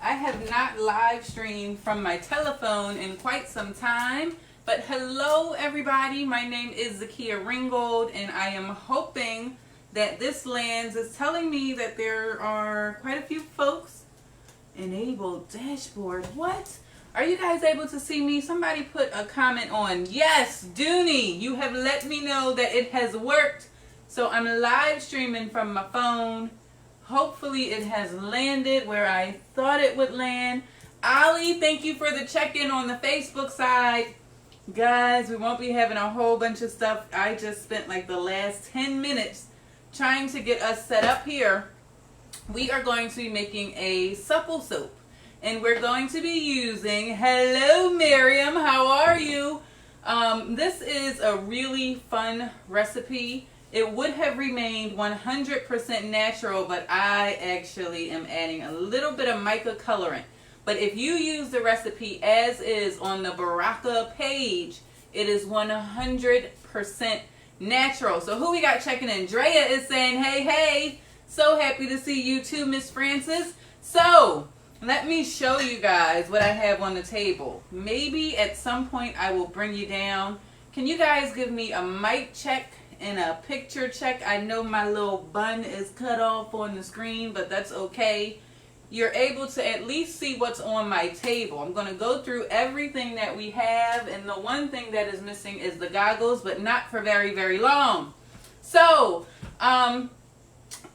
I have not live streamed from my telephone in quite some time. But hello everybody, my name is Zakia Ringgold, and I am hoping that this lands. Is telling me that there are quite a few folks. Enabled dashboard. What? Are you guys able to see me? Somebody put a comment on. Yes, Dooney, you have let me know that it has worked. So I'm live streaming from my phone. Hopefully it has landed where I thought it would land. Ali, thank you for the check-in on the Facebook side. Guys, we won't be having a whole bunch of stuff. I just spent like the last 10 minutes trying to get us set up here. We are going to be making a supple soap. And we're going to be using, hello Miriam, how are you? This is a really fun recipe. It would have remained 100% natural, but I actually am adding a little bit of mica colorant. But if you use the recipe as is on the Baraka page, it is 100% natural. So who we got checking in? Drea is saying, hey, hey. So happy to see you too, Miss Francis. So let me show you guys what I have on the table. Maybe at some point I will bring you down. Can you guys give me a mic check and a picture check? I know my little bun is cut off on the screen, but that's okay. You're able to at least see what's on my table. I'm going to go through everything that we have, and the one thing that is missing is the goggles, but not for very, very long. So, all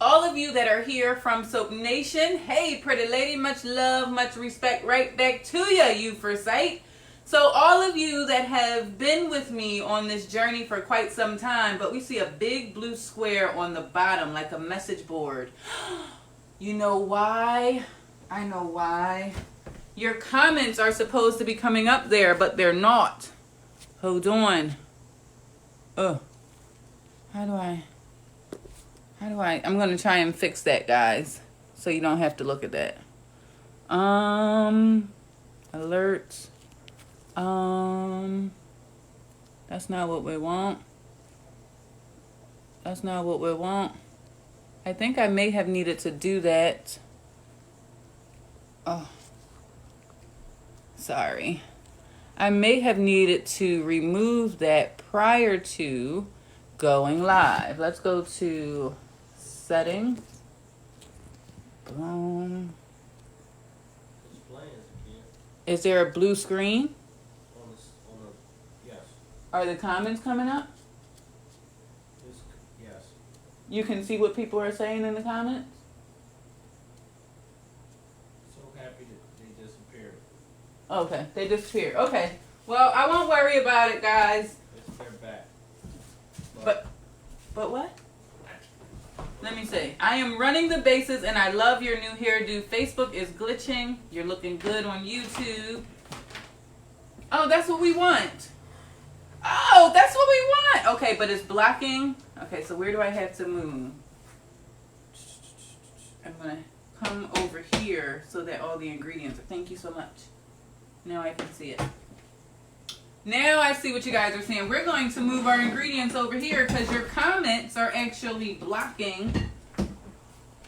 of you that are here from Soap Nation, hey, pretty lady, much love, much respect right back to you for sight. So all of you that have been with me on this journey for quite some time, but we see a big blue square on the bottom like a message board. You know why? I know why. Your comments are supposed to be coming up there, but they're not. Hold on. How do I? I'm going to try and fix that, guys, so you don't have to look at that. Alerts. That's not what we want. That's not what we want. I think I may have needed to do that. Oh, sorry. I may have needed to remove that prior to going live. Let's go to settings. Boom. Is there a blue screen? Yes. Are the comments coming up? Yes. You can see what people are saying in the comments? So happy that they disappeared. Okay, they disappeared. Okay. Well, I won't worry about it, guys. They're back. But what? Let me see. I am running the bases, and I love your new hairdo. Facebook is glitching. You're looking good on YouTube. Oh, that's what we want. Oh, that's what we want. Okay, but it's blocking. Okay, so where do I have to move? I'm going to come over here so that all the ingredients are. Thank you so much. Now I can see it. Now I see what you guys are saying. We're going to move our ingredients over here because your comments are actually blocking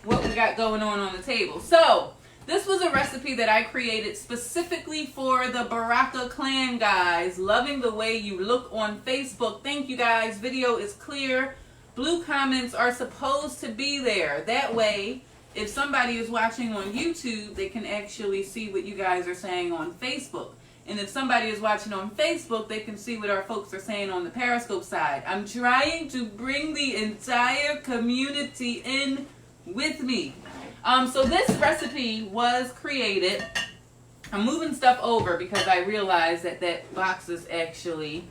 what we got going on the table. So, this was a recipe that I created specifically for the Baraka clan, guys. Loving the way you look on Facebook. Thank you, guys. Video is clear. Blue comments are supposed to be there. That way, if somebody is watching on YouTube, they can actually see what you guys are saying on Facebook. And if somebody is watching on Facebook, they can see what our folks are saying on the Periscope side. I'm trying to bring the entire community in with me. So this recipe was created. I'm moving stuff over because I realized that that box is actually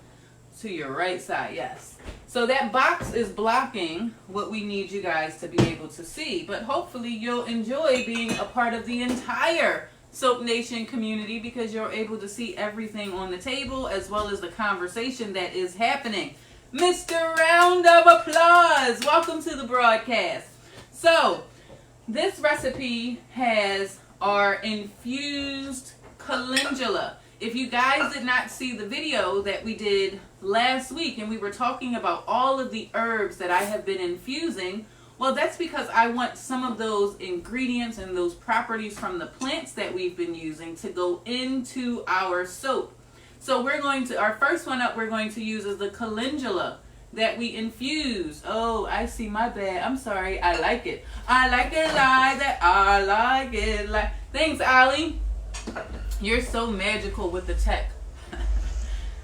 to your right side. Yes. So that box is blocking what we need you guys to be able to see. But hopefully you'll enjoy being a part of the entire Soap Nation community because you're able to see everything on the table as well as the conversation that is happening. Mr. Round of Applause, welcome to the broadcast. So this recipe has our infused calendula. If you guys did not see the video that we did last week and we were talking about all of the herbs that I have been infusing Well, that's because I want some of those ingredients and those properties from the plants that we've been using to go into our soap. So we're going to, our first one up we're going to use is the calendula that we infuse. Oh, I see, my bad. I'm sorry. I like it. I like it like that. I like it like. Thanks, Allie. You're so magical with the tech.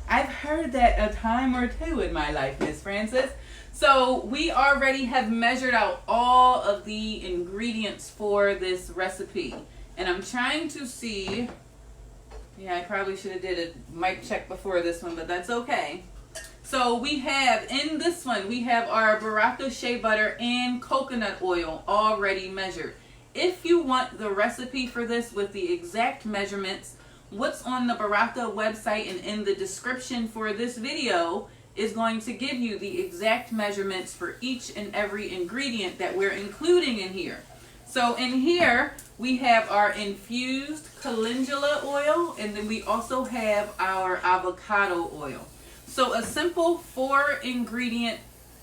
I've heard that a time or two in my life, Miss Francis. So we already have measured out all of the ingredients for this recipe. And I'm trying to see, yeah, I probably should have did a mic check before this one, but that's okay. So we have, in this one, we have our Baraka Shea Butter and coconut oil already measured. If you want the recipe for this with the exact measurements, what's on the Baraka website and in the description for this video is going to give you the exact measurements for each and every ingredient that we're including in here. So in here, we have our infused calendula oil, and then we also have our avocado oil. So a simple 4-ingredient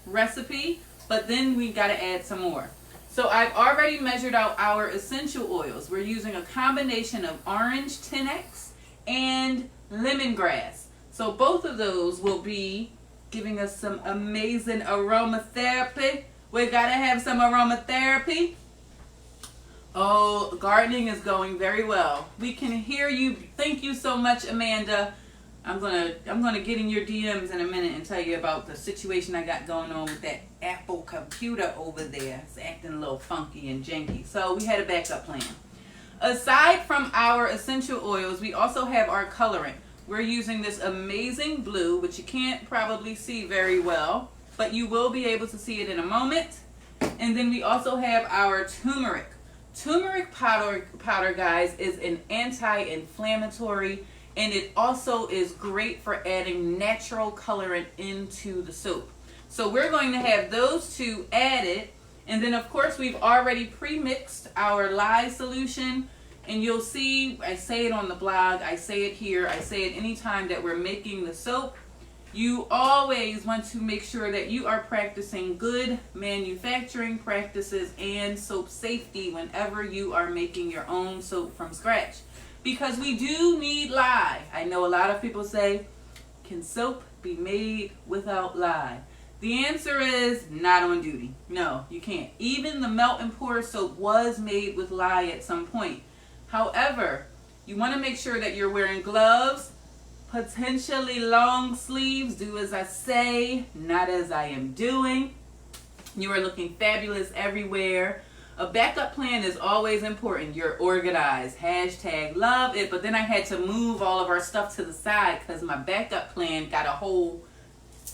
recipe, but then we got to add some more. So I've already measured out our essential oils. We're using a combination of orange 10X and lemongrass. So both of those will be giving us some amazing aromatherapy. We gotta have some aromatherapy. Oh, gardening is going very well. We can hear you. Thank you so much, Amanda. I'm gonna get in your DMs in a minute and tell you about the situation I got going on with that Apple computer over there. It's acting a little funky and janky. So we had a backup plan. Aside from our essential oils, we also have our colorant. We're using this amazing blue, which you can't probably see very well, but you will be able to see it in a moment. And then we also have our turmeric. Turmeric powder, guys, is an anti-inflammatory, and it also is great for adding natural colorant into the soap. So we're going to have those two added. And then, of course, we've already pre-mixed our lye solution. And you'll see, I say it on the blog, I say it here, I say it anytime that we're making the soap. You always want to make sure that you are practicing good manufacturing practices and soap safety whenever you are making your own soap from scratch. Because we do need lye. I know a lot of people say, can soap be made without lye? The answer is not on duty. No, you can't. Even the melt and pour soap was made with lye at some point. However, you want to make sure that you're wearing gloves, potentially long sleeves. Do as I say, not as I am doing. You are looking fabulous everywhere. A backup plan is always important. You're organized. Hashtag love it. But then I had to move all of our stuff to the side because my backup plan got a whole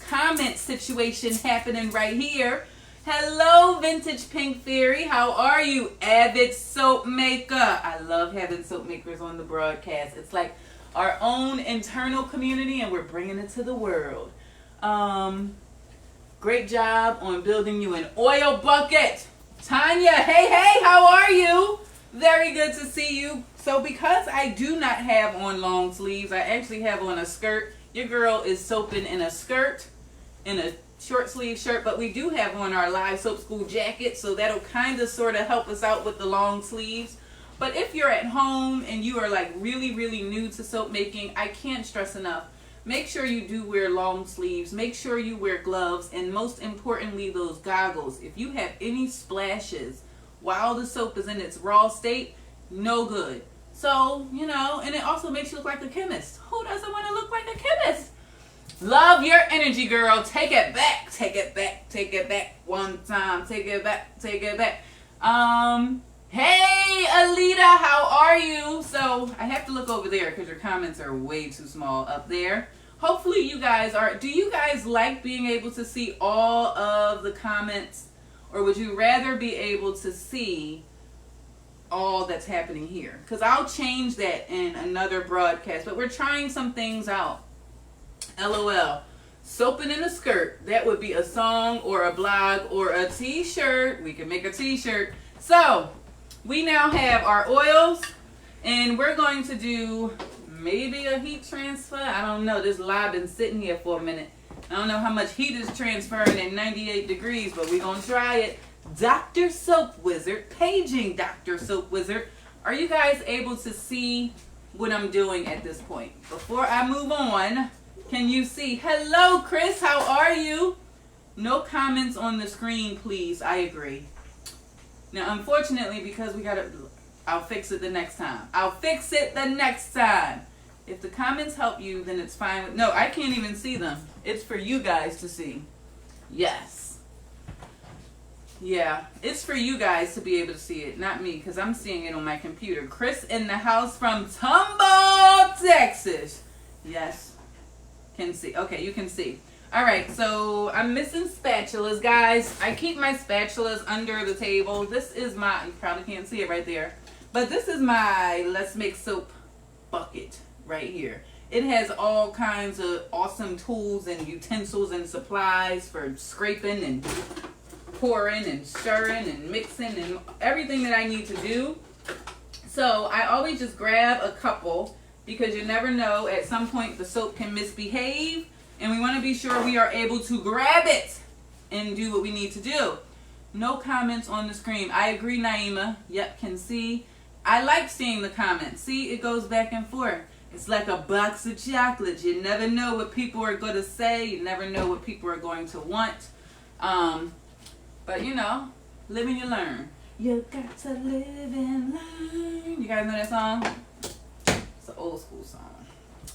comment situation happening right here. Hello, Vintage Pink Fairy. How are you, avid soap maker? I love having soap makers on the broadcast. It's like our own internal community, and we're bringing it to the world. Great job on building you an oil bucket. Tanya, hey, how are you? Very good to see you. So because I do not have on long sleeves, I actually have on a skirt. Your girl is soaping in a skirt, in a short sleeve shirt, but we do have on our live soap school jacket, so that'll kind of sort of help us out with the long sleeves. But if you're at home and you are like really new to soap making, I can't stress enough, make sure you do wear long sleeves, make sure you wear gloves, and most importantly, those goggles. If you have any splashes while the soap is in its raw state, no good. So, you know, and it also makes you look like a chemist. Who doesn't want to look like a chemist? Love your energy, girl. Take it back. Take it back. Take it back. One time. Take it back. Take it back. Hey, Alita, how are you? So I have to look over there because your comments are way too small up there. Hopefully you guys are. Do you guys like being able to see all of the comments, or would you rather be able to see all that's happening here? Because I'll change that in another broadcast, but we're trying some things out. LOL. Soaping in a skirt. That would be a song or a blog or a t-shirt. We can make a t-shirt. So we now have our oils, and we're going to do maybe a heat transfer. I don't know. This lye been sitting here for a minute. I don't know how much heat is transferring at 98 degrees, but we're going to try it. Dr. Soap Wizard, paging Dr. Soap Wizard. Are you guys able to see what I'm doing at this point? Before I move on, can you see? Hello, Chris. How are you? No comments on the screen, please. I agree. Now, unfortunately, because I'll fix it the next time. I'll fix it the next time. If the comments help you, then it's fine. No, I can't even see them. It's for you guys to see. Yes. Yeah, it's for you guys to be able to see it, not me, because I'm seeing it on my computer. Chris in the house from Tumble, Texas. Yes. Can see. Okay, you can see. All right, so I'm missing spatulas, guys. I keep my spatulas under the table. This is my, you probably can't see it right there, but this is my Let's Make Soap bucket right here. It has all kinds of awesome tools and utensils and supplies for scraping and pouring and stirring and mixing and everything that I need to do. So I always just grab a couple because you never know, at some point the soap can misbehave. And we want to be sure we are able to grab it and do what we need to do. No comments on the screen. I agree, Naima. Yep, can see. I like seeing the comments. See, it goes back and forth. It's like a box of chocolates. You never know what people are going to say. You never know what people are going to want. But, you know, live and you learn. You got to live and learn. You guys know that song? It's an old school song.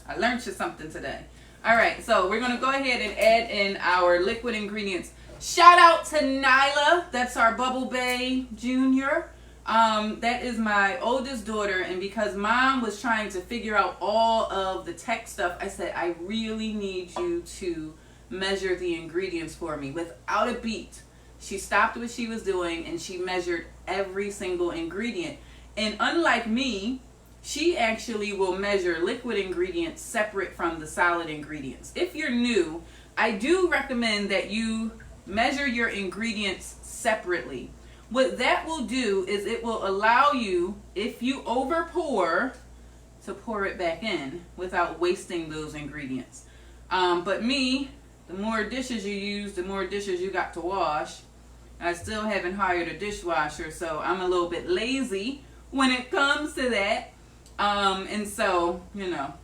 I learned you something today. All right, so we're going to go ahead and add in our liquid ingredients. Shout out to Nyla. That's our Bubble Bay Junior. That is my oldest daughter, and because Mom was trying to figure out all of the tech stuff, I said, I really need you to measure the ingredients for me. Without a beat, she stopped what she was doing, and she measured every single ingredient. And unlike me, she actually will measure liquid ingredients separate from the solid ingredients. If you're new, I do recommend that you measure your ingredients separately. What that will do is it will allow you, if you over pour, to pour it back in without wasting those ingredients. But me, the more dishes you use, the more dishes you got to wash. I still haven't hired a dishwasher, so I'm a little bit lazy when it comes to that. And so, you know.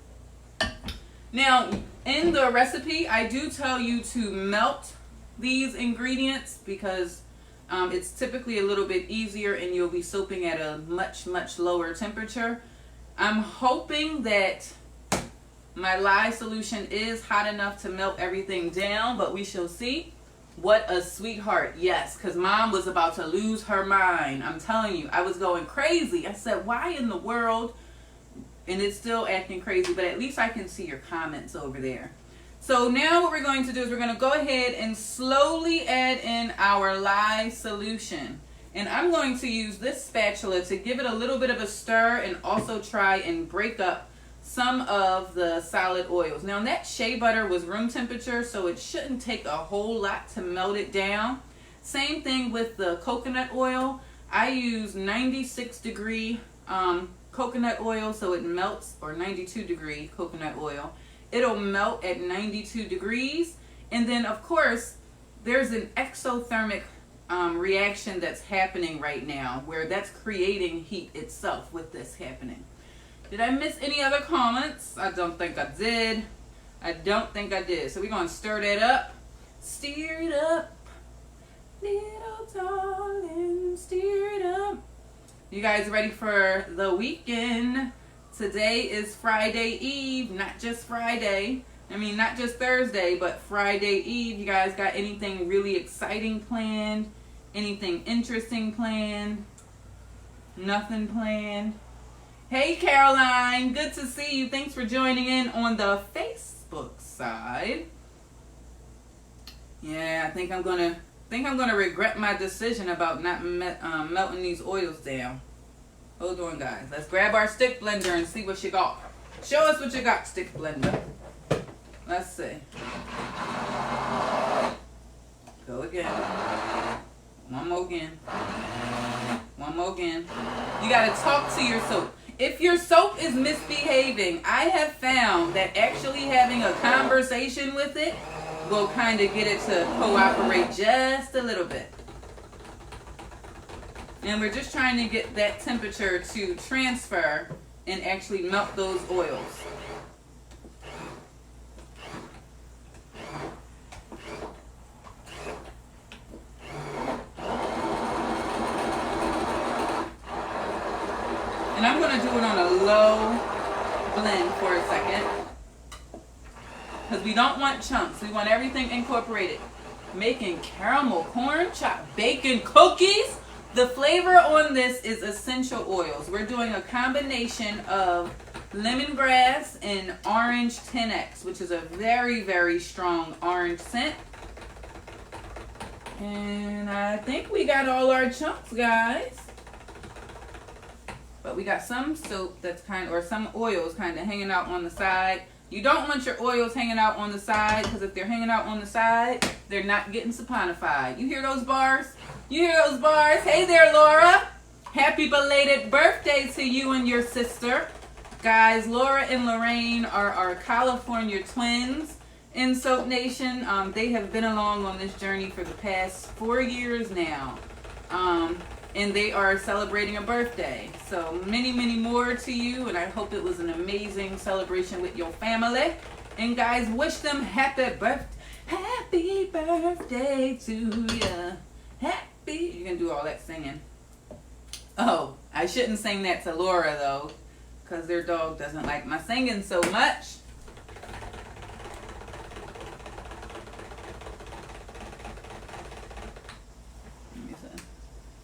Now, in the recipe, I do tell you to melt these ingredients because it's typically a little bit easier and you'll be soaping at a much, much lower temperature. I'm hoping that my lye solution is hot enough to melt everything down, but we shall see. What a sweetheart. Yes, because Mom was about to lose her mind. I'm telling you, I was going crazy. I said, why in the world? And it's still acting crazy, but at least I can see your comments over there. So now what we're going to do is we're going to go ahead and slowly add in our lye solution. And I'm going to use this spatula to give it a little bit of a stir and also try and break up some of the solid oils. Now that shea butter was room temperature, so it shouldn't take a whole lot to melt it down. Same thing with the coconut oil. I use 96 degree coconut oil so it melts, or 92 degree coconut oil. It'll melt at 92 degrees. And then of course there's an exothermic reaction that's happening right now where that's creating heat itself with this happening. Did I miss any other comments? I don't think I did. I don't think I did. So we're going to stir that up. Stir it up. Little darling, stir it up. You guys ready for the weekend? Today is Friday Eve, not just Friday. I mean, not just Thursday, but Friday Eve. You guys got anything really exciting planned? Anything interesting planned? Nothing planned? Hey Caroline, good to see you. Thanks for joining in on the Facebook side. Yeah, I think I'm gonna regret my decision about not melting these oils down. Hold on, guys. Let's grab our stick blender and see what you got. Show us what you got, stick blender. Let's see. Go again. One more again. One more again. You gotta talk to your soap. If your soap is misbehaving, I have found that actually having a conversation with it will kind of get it to cooperate just a little bit. And we're just trying to get that temperature to transfer and actually melt those oils. And I'm going to do it on a low blend for a second, because we don't want chunks. We want everything incorporated. Making caramel corn chopped bacon cookies. The flavor on this is essential oils. We're doing a combination of lemongrass and orange 10X, which is a very, very strong orange scent. And I think we got all our chunks, guys. But we got some soap that's some oils kind of hanging out on the side. You don't want your oils hanging out on the side, because if they're hanging out on the side, they're not getting saponified. You hear those bars? You hear those bars? Hey there, Laura. Happy belated birthday to you and your sister. Guys, Laura and Lorraine are our California twins in Soap Nation. They have been along on this journey for the past 4 years now. And they are celebrating a birthday. So many, many more to you, and I hope it was an amazing celebration with your family. And guys, wish them happy birthday to you. You can do all that singing. Oh, I shouldn't sing that to Laura though, because their dog doesn't like my singing so much.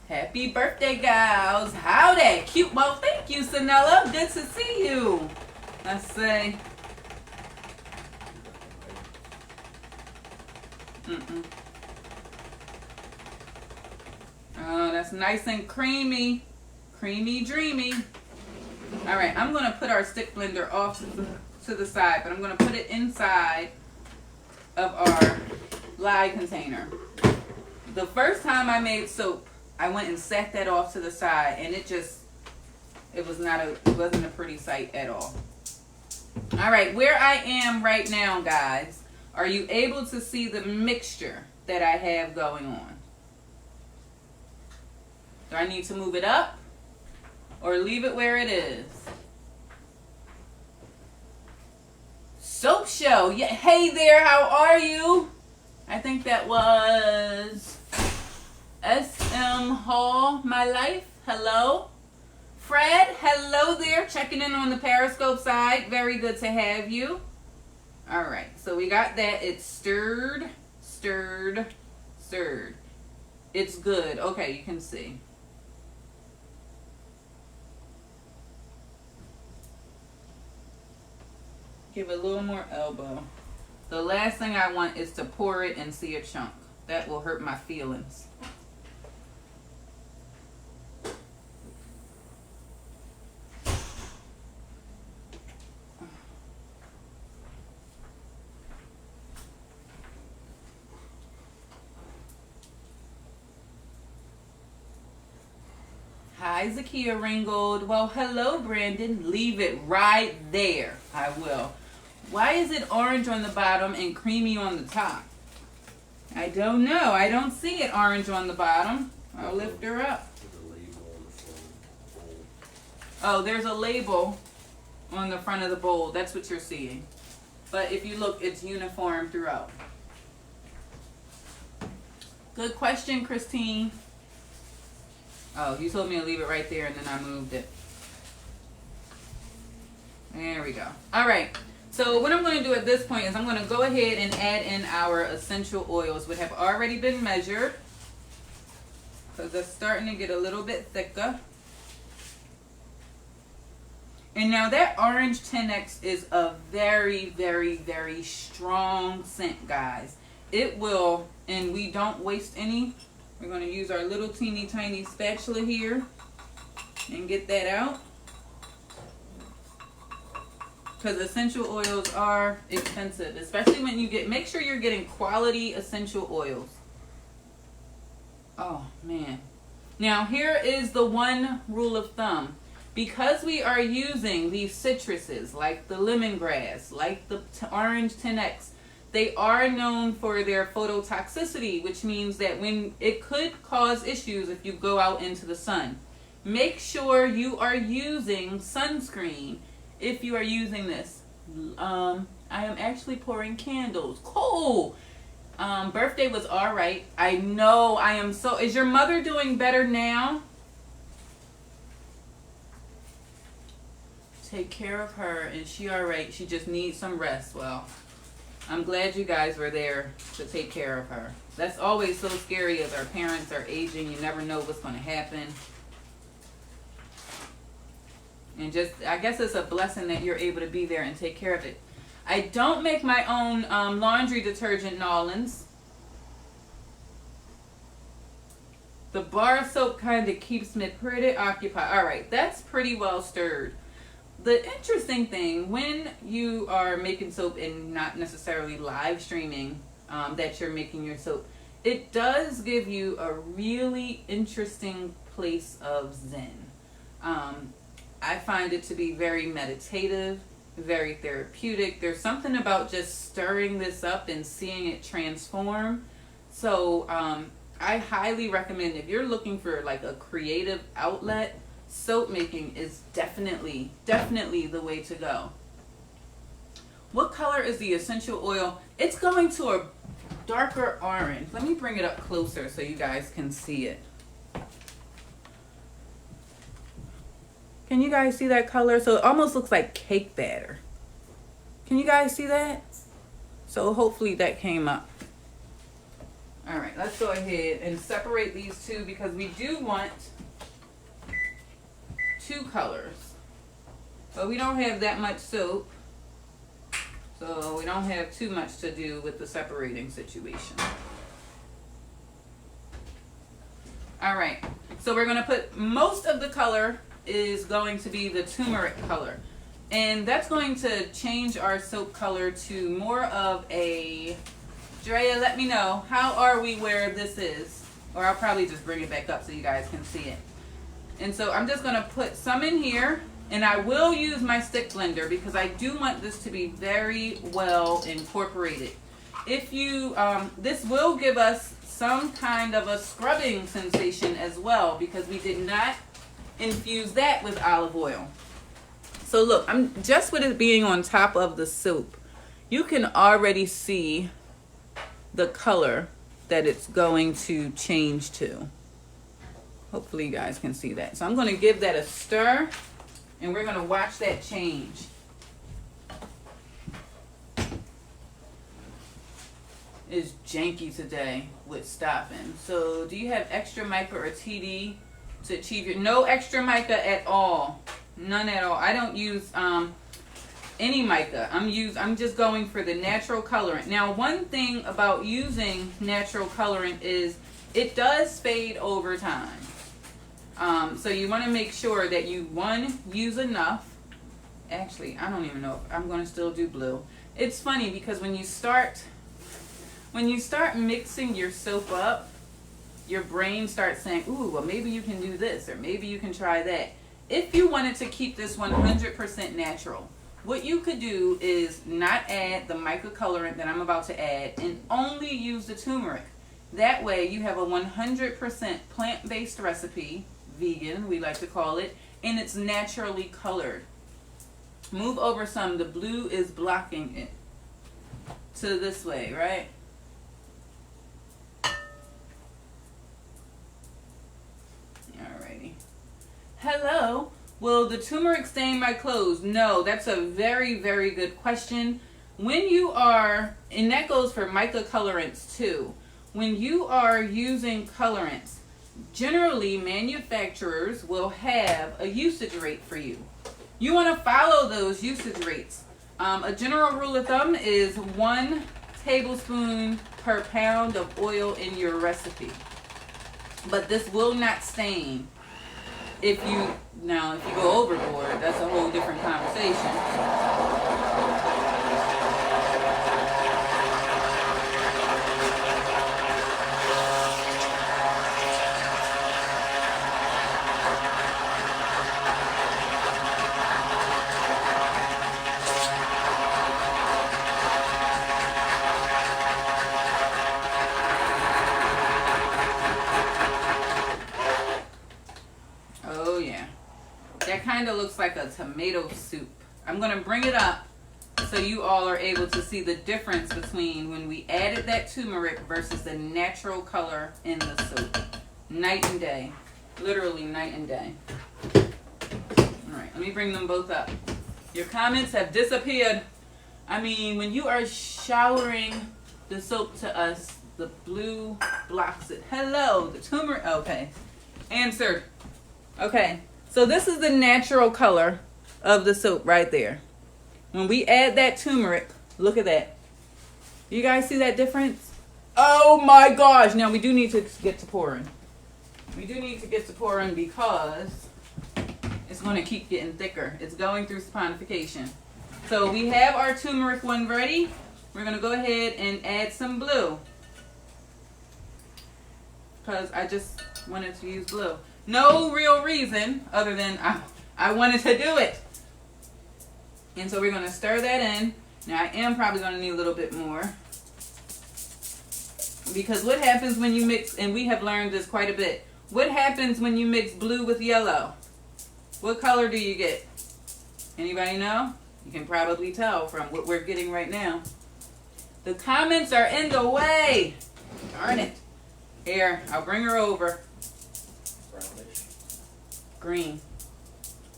Happy birthday, gals. Howdy. Cute. Well, thank you, Sanella. Good to see you. Let's see. Oh, that's nice and creamy. Creamy, dreamy. All right, I'm going to put our stick blender off to the side, but I'm going to put it inside of our lye container. The first time I made soap, I went and set that off to the side, and it wasn't a pretty sight at all. All right, where I am right now, guys, are you able to see the mixture that I have going on? Do I need to move it up or leave it where it is? Soap show. Yeah, hey there, how are you? I think that was SM Hall, my life. Hello. Fred, hello there. Checking in on the Periscope side. Very good to have you. All right, so we got that. It's stirred. It's good. Okay, you can see. Give it a little more elbow. The last thing I want is to pour it and see a chunk. That will hurt my feelings. Hi, Zakia Ringgold. Well, hello, Brandon. Leave it right there. I will. Why is it orange on the bottom and creamy on the top? I don't know. I don't see it orange on the bottom. I'll lift her up. Oh, there's a label on the front of the bowl. That's what you're seeing. But if you look, it's uniform throughout. Good question, Christine. Oh, you told me to leave it right there, and then I moved it. There we go. All right. So what I'm going to do at this point is I'm going to go ahead and add in our essential oils, which have already been measured, because they're starting to get a little bit thicker. And now that orange 10X is a very, very, very strong scent, guys. It will, and we don't waste any. We're going to use our little teeny tiny spatula here and get that out. Because essential oils are expensive, especially when you make sure you're getting quality essential oils. Oh, man. Now, here is the one rule of thumb. Because we are using these citruses, like the lemongrass, like the orange 10X, they are known for their phototoxicity, which means that when it could cause issues if you go out into the sun. Make sure you are using sunscreen if you are using this. I am actually pouring candles. Cool. Birthday was all right. I know. I am so. Is your mother doing better now? Take care of her. And she all right? She just needs some rest. Well, I'm glad you guys were there to take care of her. That's always so scary as our parents are aging. You never know what's going to happen. And just, I guess it's a blessing that you're able to be there and take care of it. I don't make my own laundry detergent, Nolans. The bar soap kind of keeps me pretty occupied. All right, that's pretty well stirred. The interesting thing, when you are making soap and not necessarily live streaming that you're making your soap, it does give you a really interesting place of zen. I find it to be very meditative, very therapeutic. There's something about just stirring this up and seeing it transform. So I highly recommend, if you're looking for like a creative outlet, soap making is definitely the way to go. What color is the essential oil? It's going to a darker orange. Let me bring it up closer so you guys can see it. Can you guys see that color? So it almost looks like cake batter. Can you guys see that? So hopefully that came up. All right, let's go ahead and separate these two because we do want two colors. But we don't have that much soap. So we don't have too much to do with the separating situation. All right, so we're gonna put most of the color is going to be the turmeric color, and that's going to change our soap color to more of a, Drea, let me know, how are we where this is? Or I'll probably just bring it back up so you guys can see it. And so I'm just going to put some in here, and I will use my stick blender because I do want this to be very well incorporated. If you, this will give us some kind of a scrubbing sensation as well because we did not infuse that with olive oil. So look, I'm just with it being on top of the soap, you can already see the color that it's going to change to. Hopefully you guys can see that. So I'm going to give that a stir and we're going to watch that change. It's janky today with stopping. So do you have extra mica or TD to achieve your, no extra mica at all, none at all. I don't use any mica. I'm just going for the natural colorant. Now one thing about using natural colorant is it does fade over time. So you want to make sure that you, one, use enough. Actually, I don't even know if I'm going to still do blue. It's funny because when you start mixing your soap up, your brain starts saying, ooh, well, maybe you can do this, or maybe you can try that. If you wanted to keep this 100% natural, what you could do is not add the mica colorant that I'm about to add and only use the turmeric. That way you have a 100% plant-based recipe, vegan, we like to call it, and it's naturally colored. Move over some. The blue is blocking it to this way, right? Alrighty. Hello. Will the turmeric stain my clothes? No, that's a very, very good question. When you are, and that goes for mica colorants too, when you are using colorants, generally manufacturers will have a usage rate for you. You want to follow those usage rates. A general rule of thumb is 1 tablespoon per pound of oil in your recipe. But this will not stain. If you go overboard, that's a whole different conversation. like a tomato soup. I'm going to bring it up so you all are able to see the difference between when we added that turmeric versus the natural color in the soap. Night and day. Literally night and day. Alright, let me bring them both up. Your comments have disappeared. I mean, when you are showering the soap to us, the blue blocks it. Hello, the turmeric. Okay, answered. Okay, so this is the natural color of the soap right there. When we add that turmeric, look at that. You guys see that difference? Oh my gosh. Now we do need to get to pouring. We do need to get to pouring because it's going to keep getting thicker. It's going through saponification. So we have our turmeric one ready. We're going to go ahead and add some blue. Because I just wanted to use blue. No real reason other than I wanted to do it. And so we're going to stir that in. Now I am probably going to need a little bit more. Because what happens when you mix, and we have learned this quite a bit. What happens when you mix blue with yellow? What color do you get? Anybody know? You can probably tell from what we're getting right now. The comments are in the way. Darn it. Here, I'll bring her over. Brownish. Green.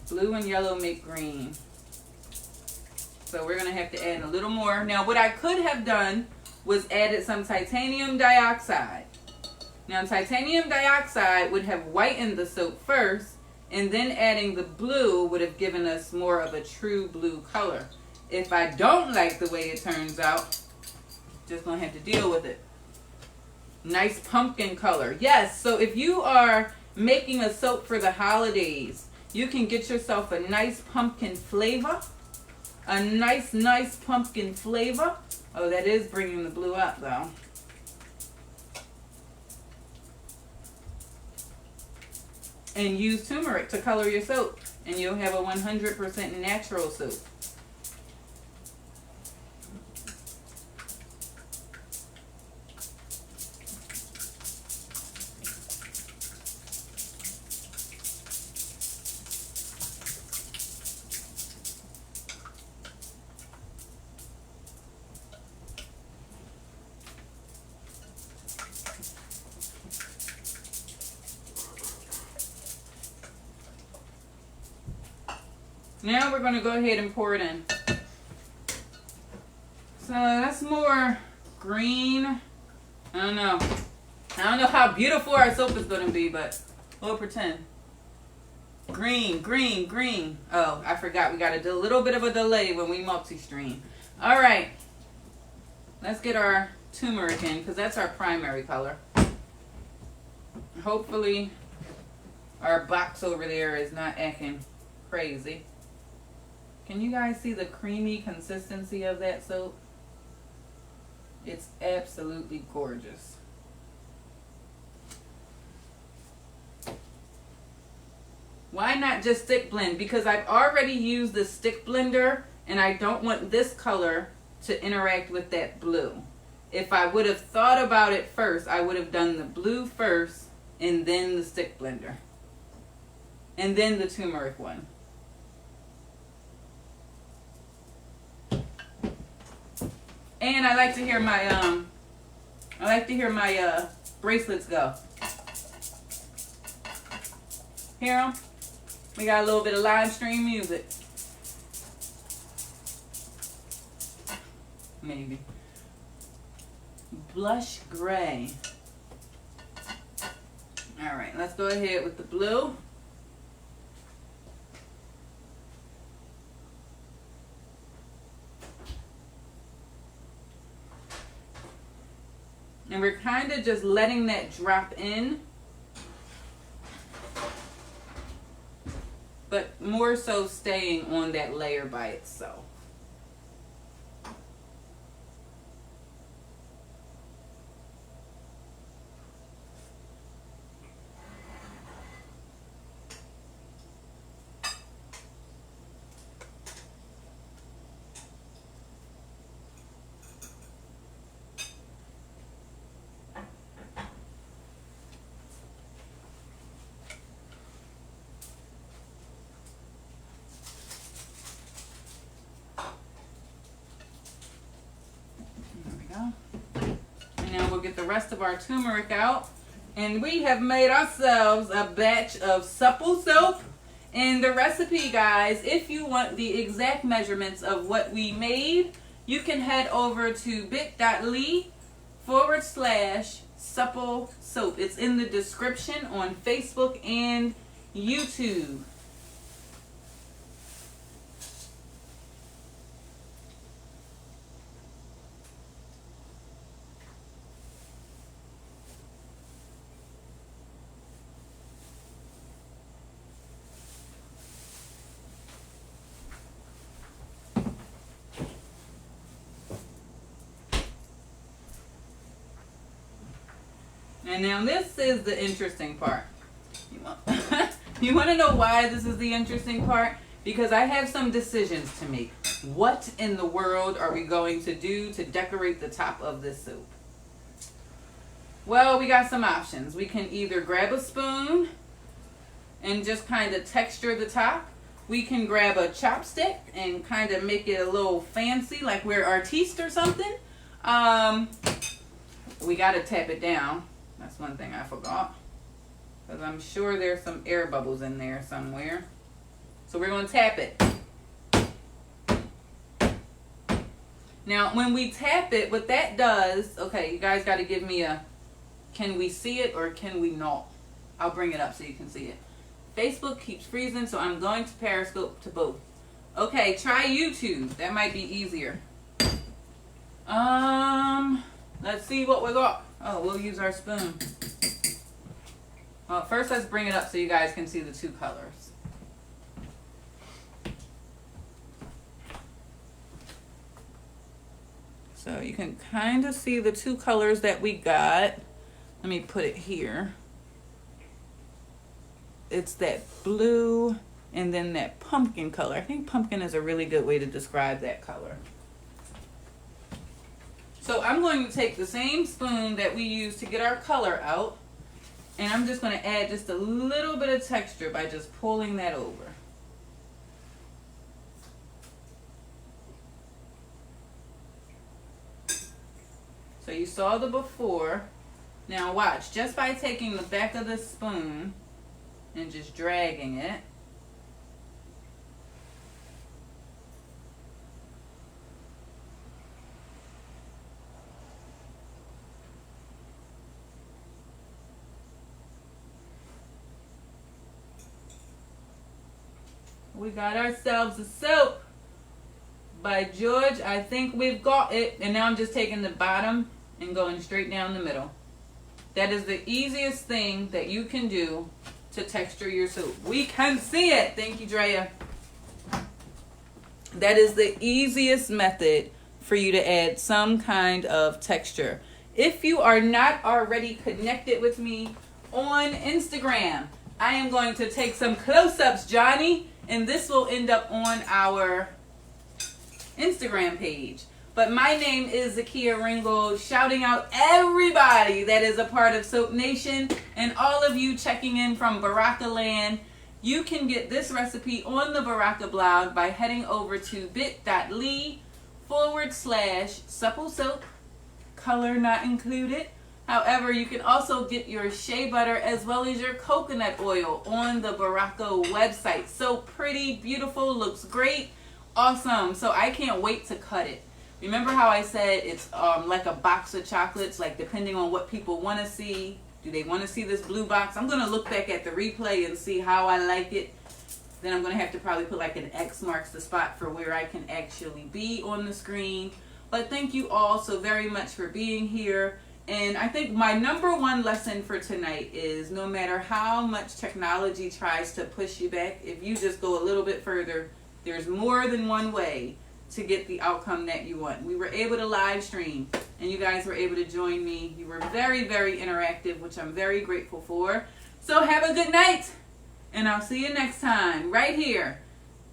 Blue and yellow make green. So we're going to have to add a little more. Now what I could have done was added some titanium dioxide. Now titanium dioxide would have whitened the soap first, and then adding the blue would have given us more of a true blue color. If I don't like the way it turns out, just going to have to deal with it. Nice pumpkin color. Yes, so if you are making a soap for the holidays, you can get yourself a nice pumpkin flavor. A nice pumpkin flavor. Oh, that is bringing the blue up though. And use turmeric to color your soap, and you'll have a 100% natural soap. Now we're going to go ahead and pour it in. So that's more green. I don't know. I don't know how beautiful our soap is going to be, but we'll pretend. Green, green, green. Oh, I forgot. We got a little bit of a delay when we multi-stream. All right. Let's get our turmeric in because that's our primary color. Hopefully our box over there is not acting crazy. Can you guys see the creamy consistency of that soap? It's absolutely gorgeous. Why not just stick blend? Because I've already used the stick blender and I don't want this color to interact with that blue. If I would have thought about it first, I would have done the blue first and then the stick blender. And then the turmeric one. And I like to hear my bracelets go. Hear them? We got a little bit of live stream music. Maybe. Blush gray. All right, let's go ahead with the blue. And we're kind of just letting that drop in. But more so staying on that layer by itself. get the rest of our turmeric out. And we have made ourselves a batch of Supple soap. And the recipe, guys, if you want the exact measurements of what we made, you can head over to bit.ly/Supple soap. It's in the description on Facebook and YouTube. And now this is the interesting part. You want to know why this is the interesting part? Because I have some decisions to make. What in the world are we going to do to decorate the top of this soap? Well, we got some options. We can either grab a spoon and just kind of texture the top. We can grab a chopstick and kind of make it a little fancy, like we're artiste or something. We got to tap it down. That's one thing I forgot, because I'm sure there's some air bubbles in there somewhere. So we're going to tap it. Now, when we tap it, what that does, okay, you guys got to give me a, can we see it or can we not? I'll bring it up so you can see it. Facebook keeps freezing, so I'm going to Periscope to both. Okay, try YouTube. That might be easier. Let's see what we got. Oh, we'll use our spoon. Well, first let's bring it up so you guys can see the two colors. So you can kind of see the two colors that we got. Let me put it here. It's that blue and then that pumpkin color. I think pumpkin is a really good way to describe that color. So I'm going to take the same spoon that we used to get our color out, and I'm just going to add just a little bit of texture by just pulling that over. So you saw the before. Now watch, just by taking the back of the spoon and just dragging it, we got ourselves a soap. By George, I think we've got it. And now I'm just taking the bottom and going straight down the middle. That is the easiest thing that you can do to texture your soap. We can see it. Thank you, Drea. That is the easiest method for you to add some kind of texture. If you are not already connected with me on Instagram, I am going to take some close-ups, Johnny, and this will end up on our Instagram page. But my name is Zakia Ringgold, shouting out everybody that is a part of Soap Nation and all of you checking in from Baraka Land. You can get this recipe on the Baraka blog by heading over to bit.ly/Supple soap, color not included. However, you can also get your shea butter as well as your coconut oil on the Baraka website. So pretty, beautiful, looks great, awesome. So I can't wait to cut it. Remember how I said it's like a box of chocolates, like depending on what people want to see. Do they want to see this blue box? I'm going to look back at the replay and see how I like it. Then I'm going to have to probably put like an X marks the spot for where I can actually be on the screen. But thank you all so very much for being here. And I think my number one lesson for tonight is no matter how much technology tries to push you back, if you just go a little bit further, there's more than one way to get the outcome that you want. We were able to live stream and you guys were able to join me. You were very, very interactive, which I'm very grateful for. So have a good night and I'll see you next time right here,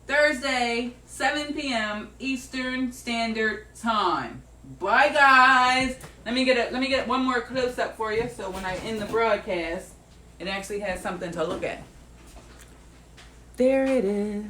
Thursday, 7 p.m. Eastern Standard Time. Bye guys. Let me get one more close up for you so when I end the broadcast, it actually has something to look at. There it is.